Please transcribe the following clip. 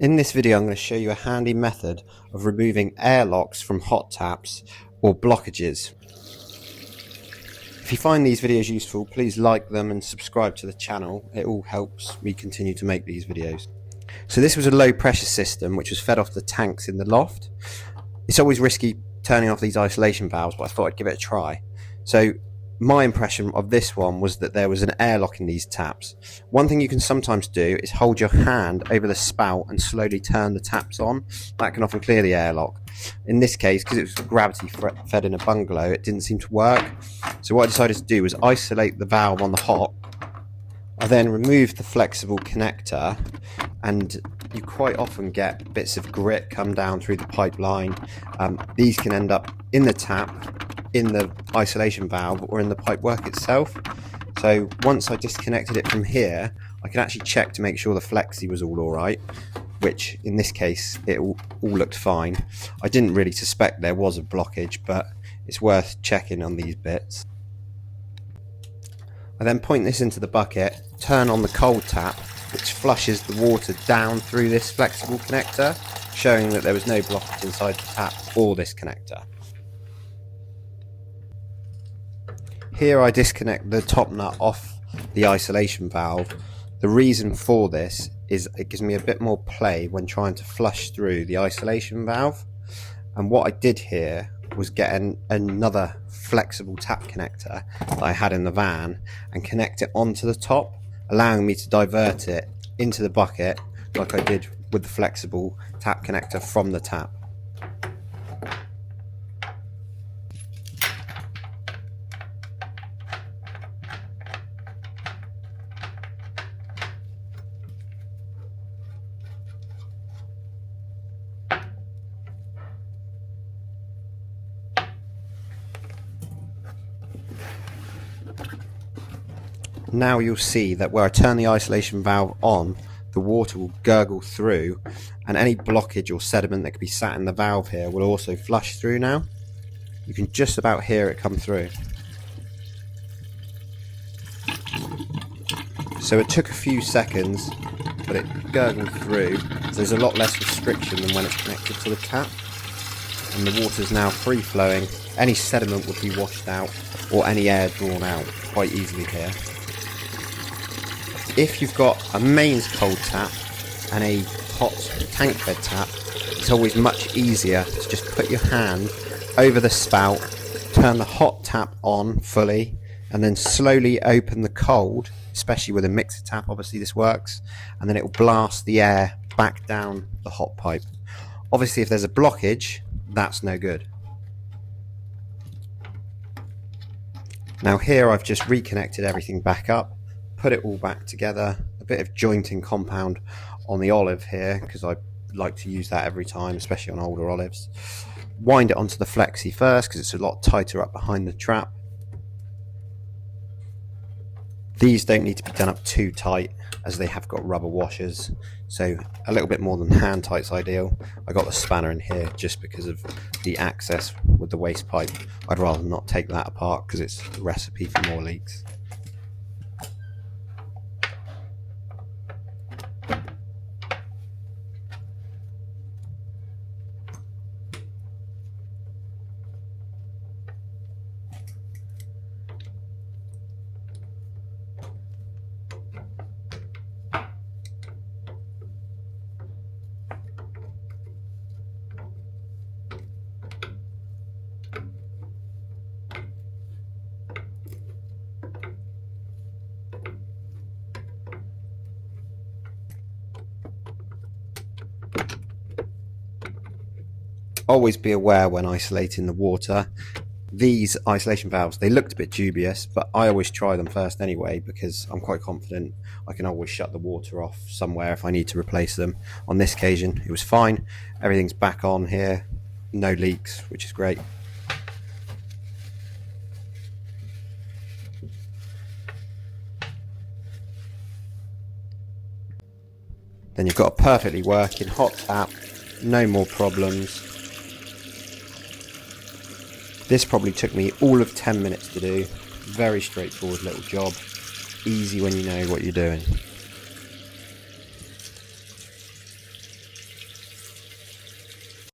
In this video I'm going to show you a handy method of removing airlocks from hot taps or blockages. If you find these videos useful, please like them and subscribe to the channel. It all helps me continue to make these videos. So this was a low pressure system which was fed off the tanks in the loft. It's always risky turning off these isolation valves, but I thought I'd give it a try. So my impression of this one was that there was an airlock in these taps. One thing you can sometimes do is hold your hand over the spout and slowly turn the taps on. That can often clear the airlock. In this case, because it was gravity fed in a bungalow, it didn't seem to work. So what I decided to do was isolate the valve on the hot. I then removed the flexible connector, and you quite often get bits of grit come down through the pipeline. These can end up in the tap, in the isolation valve, or in the pipework itself. So once I disconnected it from here, I can actually check to make sure the flexi was all alright, which in this case it all looked fine. I didn't really suspect there was a blockage, but it's worth checking on these bits. I then point this into the bucket, turn on the cold tap, which flushes the water down through this flexible connector, showing that there was no blockage inside the tap or this connector. Here I disconnect the top nut off the isolation valve. The reason for this is it gives me a bit more play when trying to flush through the isolation valve. And what I did here was get another flexible tap connector that I had in the van and connect it onto the top, allowing me to divert it into the bucket like I did with the flexible tap connector from the tap. Now you'll see that where I turn the isolation valve on, the water will gurgle through, and any blockage or sediment that could be sat in the valve here will also flush through now. You can just about hear it come through. So it took a few seconds, but it gurgled through. So there's a lot less restriction than when it's connected to the tap. And the water's now free flowing. Any sediment would be washed out, or any air drawn out quite easily here. If you've got a mains cold tap and a hot tank fed tap, it's always much easier to just put your hand over the spout, turn the hot tap on fully, and then slowly open the cold, especially with a mixer tap, obviously this works, and then it will blast the air back down the hot pipe. Obviously if there's a blockage, that's no good. Now here I've just reconnected everything back up, put it all back together, a bit of jointing compound on the olive here because I like to use that every time, especially on older olives. Wind it onto the flexi first because it's a lot tighter up behind the trap. These don't need to be done up too tight as they have got rubber washers, so a little bit more than hand tight's ideal. I got the spanner in here just because of the access with the waste pipe. I'd rather not take that apart because it's a recipe for more leaks. Always be aware when isolating the water. These isolation valves, they looked a bit dubious, but I always try them first anyway because I'm quite confident I can always shut the water off somewhere if I need to replace them. On this occasion it was fine, everything's back on here, no leaks, which is great. Then you've got a perfectly working hot tap, no more problems. This probably took me all of 10 minutes to do. Very straightforward little job. Easy when you know what you're doing.